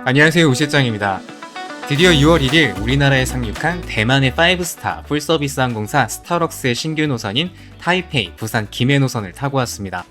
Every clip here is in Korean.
안녕하세요, 우실장입니다. 드디어 6월 1일 우리나라에 상륙한 대만의 5스타 풀서비스 항공사 스타럭스의 신규 노선인 타이페이 부산 김해 노선을 타고 왔습니다.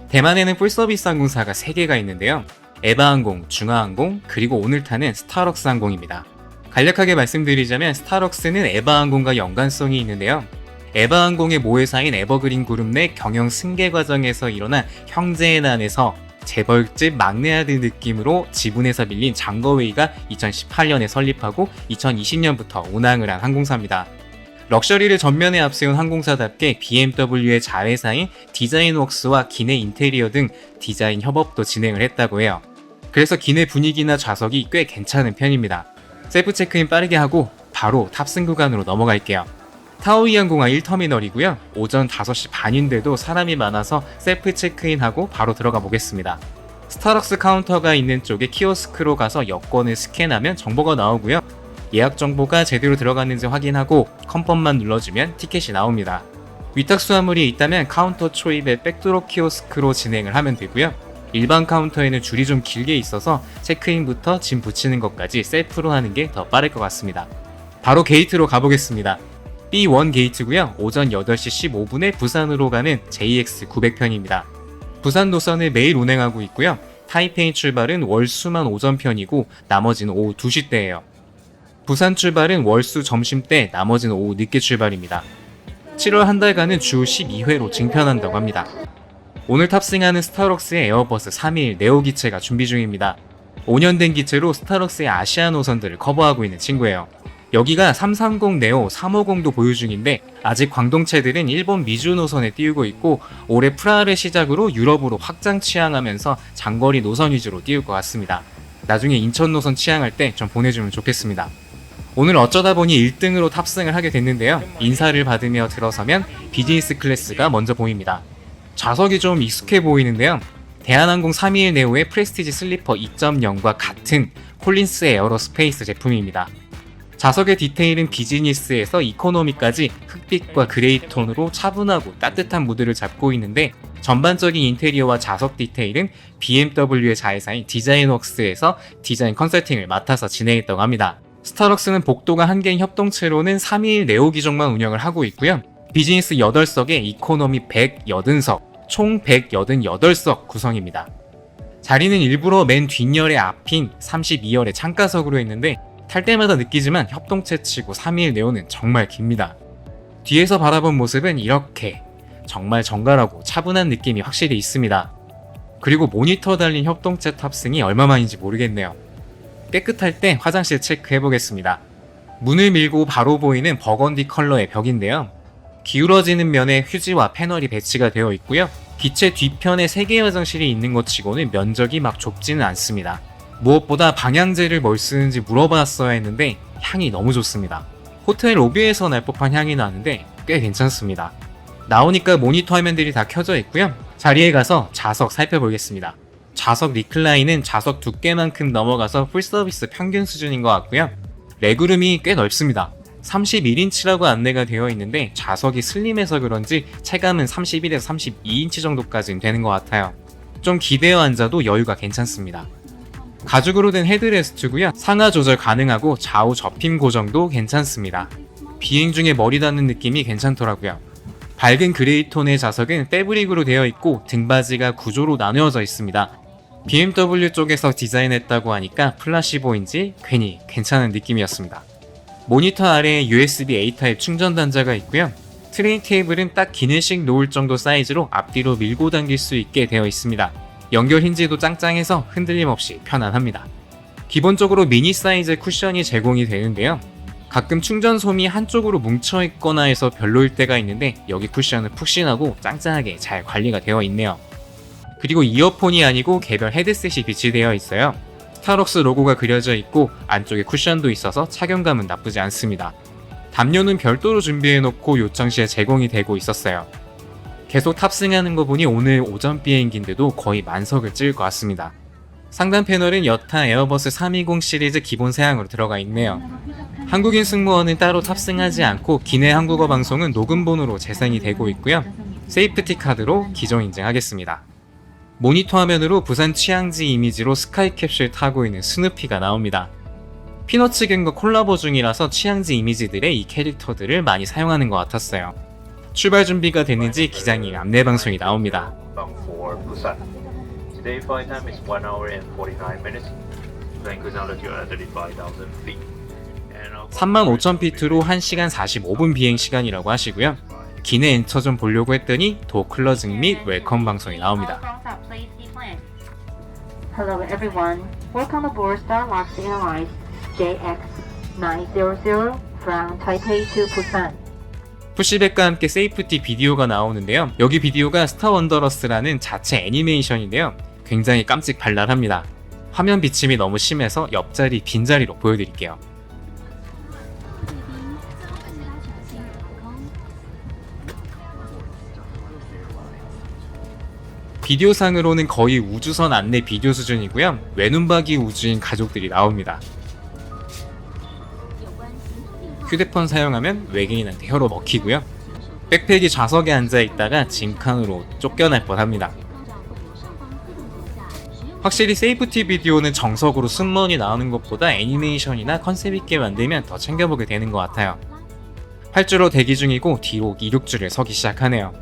대만에는 풀서비스 항공사가 3개가 있는데요. 에바항공, 중화항공, 그리고 오늘 타는 스타럭스 항공입니다. 간략하게 말씀드리자면 스타럭스는 에바항공과 연관성이 있는데요. 에바항공의 모회사인 에버그린 그룹 내 경영 승계 과정에서 일어난 형제의 난에서 재벌집 막내 아들 느낌으로 지분에서 밀린 장거웨이가 2018년에 설립하고 2020년부터 운항을 한 항공사입니다. 럭셔리를 전면에 앞세운 항공사답게 BMW의 자회사인 디자인웍스와 기내 인테리어 등 디자인 협업도 진행을 했다고 해요. 그래서 기내 분위기나 좌석이 꽤 괜찮은 편입니다. 셀프 체크인 빠르게 하고 바로 탑승 구간으로 넘어갈게요. 타오이 항공항 1터미널이고요. 오전 5시 반인데도 사람이 많아서 셀프 체크인하고 바로 들어가 보겠습니다. 스타럭스 카운터가 있는 쪽에 키오스크로 가서 여권을 스캔하면 정보가 나오고요. 예약 정보가 제대로 들어갔는지 확인하고 컨펌만 눌러주면 티켓이 나옵니다. 위탁 수화물이 있다면 카운터 초입의 백도어 키오스크로 진행을 하면 되고요. 일반 카운터에는 줄이 좀 길게 있어서 체크인부터 짐 붙이는 것까지 셀프로 하는 게 더 빠를 것 같습니다. 바로 게이트로 가보겠습니다. B1 게이트고요. 오전 8시 15분에 부산으로 가는 JX 900편입니다. 부산 노선을 매일 운행하고 있고요. 타이페이 출발은 월수만 오전편이고 나머지는 오후 2시대예요. 부산 출발은 월수 점심때, 나머지는 오후 늦게 출발입니다. 7월 한 달간은 주 12회로 증편한다고 합니다. 오늘 탑승하는 스타럭스의 에어버스 321 네오 기체가 준비 중입니다. 5년 된 기체로 스타럭스의 아시아 노선들을 커버하고 있는 친구예요. 여기가 330 네오, 350도 보유 중인데 아직 광동체들은 일본 미주 노선에 띄우고 있고 올해 프라하를 시작으로 유럽으로 확장 취항하면서 장거리 노선 위주로 띄울 것 같습니다. 나중에 인천 노선 취항할 때 좀 보내주면 좋겠습니다. 오늘 어쩌다 보니 1등으로 탑승을 하게 됐는데요. 인사를 받으며 들어서면 비즈니스 클래스가 먼저 보입니다. 좌석이 좀 익숙해 보이는데요. 대한항공 321 네오의 프레스티지 슬리퍼 2.0과 같은 콜린스 에어로스페이스 제품입니다. 좌석의 디테일은 비즈니스에서 이코노미까지 흑빛과 그레이 톤으로 차분하고 따뜻한 무드를 잡고 있는데 전반적인 인테리어와 좌석 디테일은 BMW의 자회사인 디자인웍스에서 디자인 컨설팅을 맡아서 진행했다고 합니다. 스타럭스는 복도가 한 개인 협동체로는 321 네오 기종만 운영을 하고 있고요. 비즈니스 8석에 이코노미 180석, 총 188석 구성입니다. 자리는 일부러 맨 뒷열의 앞인 32열의 창가석으로 했는데 탈 때마다 느끼지만 협동체 치고 321 네오는 정말 깁니다. 뒤에서 바라본 모습은 이렇게 정말 정갈하고 차분한 느낌이 확실히 있습니다. 그리고 모니터 달린 협동체 탑승이 얼마만인지 모르겠네요. 깨끗할 때 화장실 체크해보겠습니다. 문을 밀고 바로 보이는 버건디 컬러의 벽인데요. 기울어지는 면에 휴지와 패널이 배치가 되어 있고요. 기체 뒤편에 3개의 화장실이 있는 것 치고는 면적이 막 좁지는 않습니다. 무엇보다 방향제를 뭘 쓰는지 물어봤어야 했는데 향이 너무 좋습니다. 호텔 로비에서 날 법한 향이 나는데 꽤 괜찮습니다. 나오니까 모니터 화면들이 다 켜져 있고요. 자리에 가서 좌석 살펴보겠습니다. 좌석 리클라인은 좌석 두께만큼 넘어가서 풀서비스 평균 수준인 것 같고요. 레그룸이 꽤 넓습니다. 31인치라고 안내가 되어 있는데 좌석이 슬림해서 그런지 체감은 31에서 32인치 정도까지는 되는 것 같아요. 좀 기대어 앉아도 여유가 괜찮습니다. 가죽으로 된 헤드레스트고요. 상하 조절 가능하고 좌우 접힘 고정도 괜찮습니다. 비행 중에 머리 닿는 느낌이 괜찮더라고요. 밝은 그레이 톤의 좌석은 패브릭으로 되어 있고 등받이가 구조로 나누어져 있습니다. BMW 쪽에서 디자인했다고 하니까 플라시보인지 괜히 괜찮은 느낌이었습니다. 모니터 아래에 USB A 타입 충전 단자가 있고요. 트레이 테이블은 딱 기내식 놓을 정도 사이즈로 앞뒤로 밀고 당길 수 있게 되어 있습니다. 연결 힌지도 짱짱해서 흔들림 없이 편안합니다. 기본적으로 미니 사이즈 쿠션이 제공이 되는데요. 가끔 충전솜이 한쪽으로 뭉쳐있거나 해서 별로일 때가 있는데 여기 쿠션은 푹신하고 짱짱하게 잘 관리가 되어 있네요. 그리고 이어폰이 아니고 개별 헤드셋이 비치되어 있어요. 스타럭스 로고가 그려져 있고 안쪽에 쿠션도 있어서 착용감은 나쁘지 않습니다. 담요는 별도로 준비해놓고 요청 시에 제공이 되고 있었어요. 계속 탑승하는 거 보니 오늘 오전 비행기인데도 거의 만석을 찍을 것 같습니다. 상단 패널은 여타 에어버스 320 시리즈 기본 사양으로 들어가 있네요. 한국인 승무원은 따로 탑승하지 않고 기내 한국어 방송은 녹음본으로 재생이 되고 있고요. 세이프티 카드로 기종 인증하겠습니다. 모니터 화면으로 부산 취향지 이미지로 스카이캡슐 타고 있는 스누피가 나옵니다. 피너츠 갱과 콜라보 중이라서 취향지 이미지들의 이 캐릭터들을 많이 사용하는 것 같았어요. 출발 준비가 됐는지 기장님 안내 방송이 나옵니다. Today flight time is 1 hour and 49 minutes. Flying Busan altitude at 35,000 feet. 35,000피트로 1시간 45분 비행 시간이라고 하시고요. 기내 엔터 좀 보려고 했더니 도 클러징 및 웰컴 방송이 나옵니다. Hello everyone. Welcome aboard Starlux Airlines JX900 from Taipei to Busan. 푸시백과 함께 세이프티 비디오가 나오는데요. 여기 비디오가 스타 원더러스라는 자체 애니메이션인데요. 굉장히 깜찍 발랄합니다. 화면 비침이 너무 심해서 옆자리 빈자리로 보여드릴게요. 비디오상으로는 거의 우주선 안내 비디오 수준이고요. 외눈박이 우주인 가족들이 나옵니다. 휴대폰 사용하면 외계인한테 혀로 먹히고요. 백팩이 좌석에 앉아있다가 짐칸으로 쫓겨날 뻔합니다. 확실히 세이프티 비디오는 정석으로 승무원이 나오는 것보다 애니메이션이나 컨셉 있게 만들면 더 챙겨보게 되는 것 같아요. 8주로 대기 중이고 뒤로 이륙줄을 서기 시작하네요.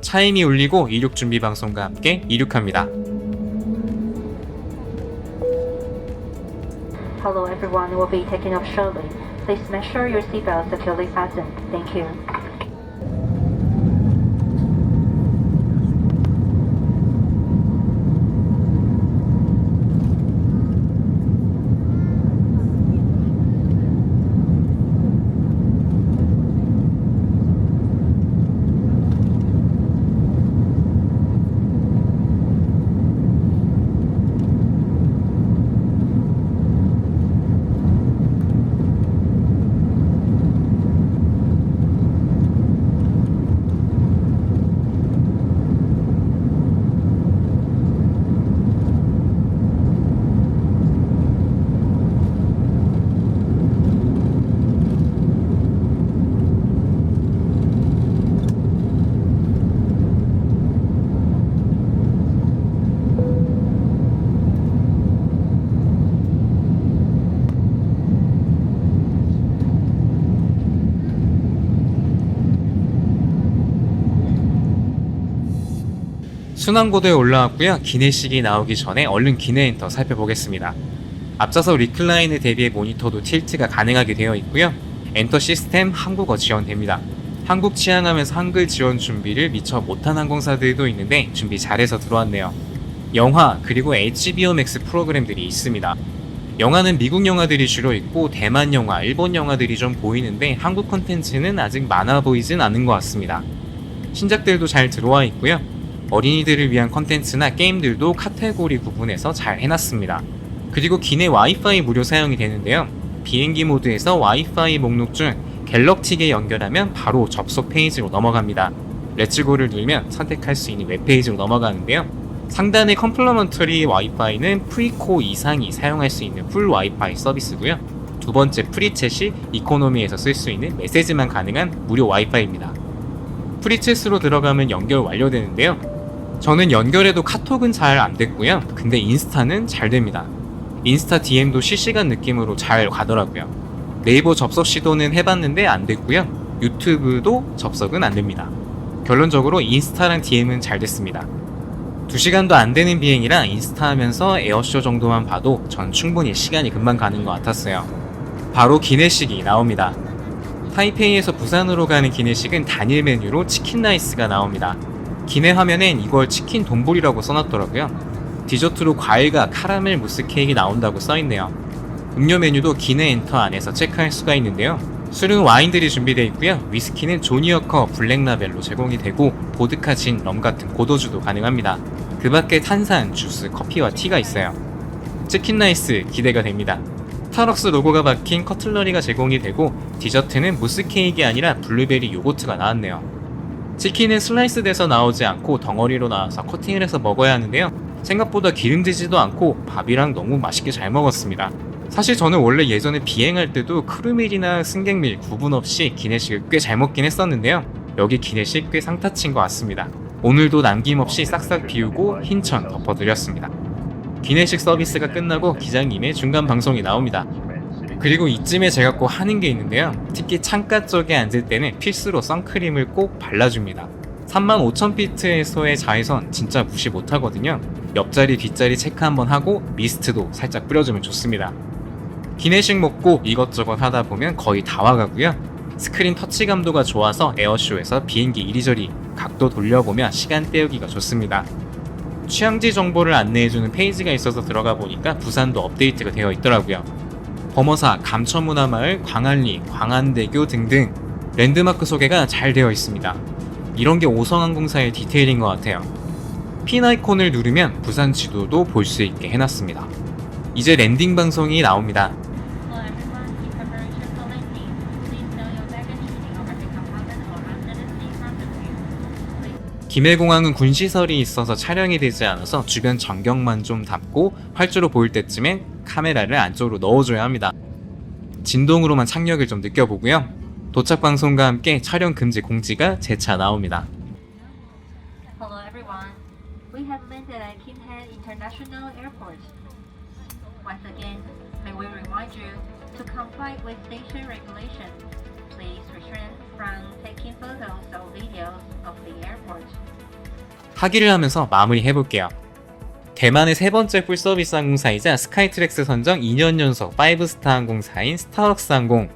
차임이 울리고 이륙 준비 방송과 함께 이륙합니다. Hello everyone. Will be taking off shortly. Please make sure your seatbelts are securely fastened. Thank you. 순환고도에 올라왔고요. 기내식이 나오기 전에 얼른 기내 엔터 살펴보겠습니다. 앞좌석 리클라인에 대비해 모니터도 틸트가 가능하게 되어 있고요. 엔터 시스템 한국어 지원됩니다. 한국 취향하면서 한글 지원 준비를 미처 못한 항공사들도 있는데 준비 잘해서 들어왔네요. 영화 그리고 HBO Max 프로그램들이 있습니다. 영화는 미국 영화들이 주로 있고 대만 영화, 일본 영화들이 좀 보이는데 한국 콘텐츠는 아직 많아 보이진 않은 것 같습니다. 신작들도 잘 들어와 있고요. 어린이들을 위한 컨텐츠나 게임들도 카테고리 구분해서 잘 해놨습니다. 그리고 기내 와이파이 무료 사용이 되는데요. 비행기 모드에서 와이파이 목록 중 갤럭틱에 연결하면 바로 접속 페이지로 넘어갑니다. 렛츠고를 누르면 선택할 수 있는 웹페이지로 넘어가는데요. 상단의 컴플리먼터리 와이파이는 프리코 이상이 사용할 수 있는 풀 와이파이 서비스고요. 두 번째 프리챗이 이코노미에서 쓸 수 있는 메시지만 가능한 무료 와이파이입니다. 프리챗으로 들어가면 연결 완료되는데요. 저는 연결해도 카톡은 잘 안됐고요. 근데 인스타는 잘 됩니다. 인스타 DM도 실시간 느낌으로 잘 가더라고요. 네이버 접속 시도는 해봤는데 안됐고요. 유튜브도 접속은 안됩니다. 결론적으로 인스타랑 DM은 잘 됐습니다. 2시간도 안되는 비행이라 인스타 하면서 에어쇼 정도만 봐도 전 충분히 시간이 금방 가는 것 같았어요. 바로 기내식이 나옵니다. 타이페이에서 부산으로 가는 기내식은 단일 메뉴로 치킨 라이스가 나옵니다. 기내 화면엔 이걸 치킨 돈볼이라고 써놨더라고요. 디저트로 과일과 카라멜 무스 케이크 나온다고 써있네요. 음료 메뉴도 기내 엔터 안에서 체크할 수가 있는데요. 술은 와인들이 준비되어 있고요. 위스키는 조니어커 블랙라벨로 제공이 되고 보드카 진, 럼 같은 고도주도 가능합니다. 그 밖에 탄산, 주스, 커피와 티가 있어요. 치킨 라이스 기대가 됩니다. 스타럭스 로고가 박힌 커틀러리가 제공이 되고 디저트는 무스 케이크가 아니라 블루베리 요거트가 나왔네요. 치킨은 슬라이스 돼서 나오지 않고 덩어리로 나와서 커팅을 해서 먹어야 하는데요. 생각보다 기름지지도 않고 밥이랑 너무 맛있게 잘 먹었습니다. 사실 저는 원래 예전에 비행할 때도 크루밀이나 승객밀 구분 없이 기내식을 꽤 잘 먹긴 했었는데요. 여기 기내식 꽤 상타치인 것 같습니다. 오늘도 남김없이 싹싹 비우고 흰천 덮어드렸습니다. 기내식 서비스가 끝나고 기장님의 중간 방송이 나옵니다. 그리고 이쯤에 제가 꼭 하는 게 있는데요. 특히 창가 쪽에 앉을 때는 필수로 선크림을 꼭 발라줍니다. 35,000피트에서의 자외선 진짜 무시 못하거든요. 옆자리 뒷자리 체크 한번 하고 미스트도 살짝 뿌려주면 좋습니다. 기내식 먹고 이것저것 하다 보면 거의 다 와가고요. 스크린 터치 감도가 좋아서 에어쇼에서 비행기 이리저리 각도 돌려보면 시간 때우기가 좋습니다. 취향지 정보를 안내해주는 페이지가 있어서 들어가 보니까 부산도 업데이트가 되어 있더라고요. 범어사, 감천문화마을, 광안리, 광안대교 등등 랜드마크 소개가 잘 되어 있습니다. 이런 게 오성항공사의 디테일인 것 같아요. 핀 아이콘을 누르면 부산 지도도 볼 수 있게 해놨습니다. 이제 랜딩 방송이 나옵니다. Hello everyone, in preparation for landing, please stow your baggage in the overhead compartment or under the seat front of you. Please. 김해공항은 군시설이 있어서 촬영이 되지 않아서 주변 전경만 좀 담고 활주로 보일 때쯤엔 카메라를 안쪽으로 넣어줘야 합니다. 진동으로만 착륙을 좀 느껴보고요. 도착 방송과 함께 촬영 금지 공지가 재차 나옵니다. Hello everyone, we have landed at Kim Han International Airport. Once again, may we remind you to comply with station regulations. Please refrain from taking photos or videos of the airport. 하기를 하면서 마무리 해볼게요. 대만의 세 번째 풀서비스 항공사이자 스카이트랙스 선정 2년 연속 5스타 항공사인 스타럭스 항공.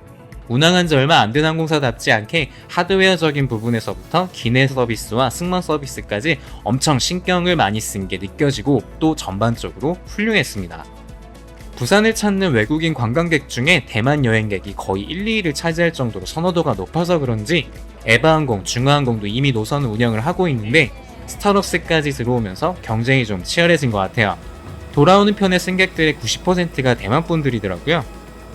운항한 지 얼마 안 된 항공사답지 않게 하드웨어적인 부분에서부터 기내 서비스와 승무원 서비스까지 엄청 신경을 많이 쓴 게 느껴지고 또 전반적으로 훌륭했습니다. 부산을 찾는 외국인 관광객 중에 대만 여행객이 거의 1, 2위를 차지할 정도로 선호도가 높아서 그런지 에바항공, 중화항공도 이미 노선을 운영을 하고 있는데 스타럭스까지 들어오면서 경쟁이 좀 치열해진 것 같아요. 돌아오는 편의 승객들의 90%가 대만 분들이더라고요.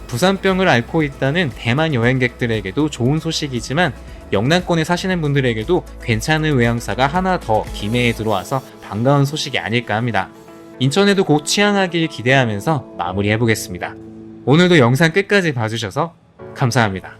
부산병을 앓고 있다는 대만 여행객들에게도 좋은 소식이지만 영남권에 사시는 분들에게도 괜찮은 외항사가 하나 더 김해에 들어와서 반가운 소식이 아닐까 합니다. 인천에도 곧 취항하길 기대하면서 마무리해보겠습니다. 오늘도 영상 끝까지 봐주셔서 감사합니다.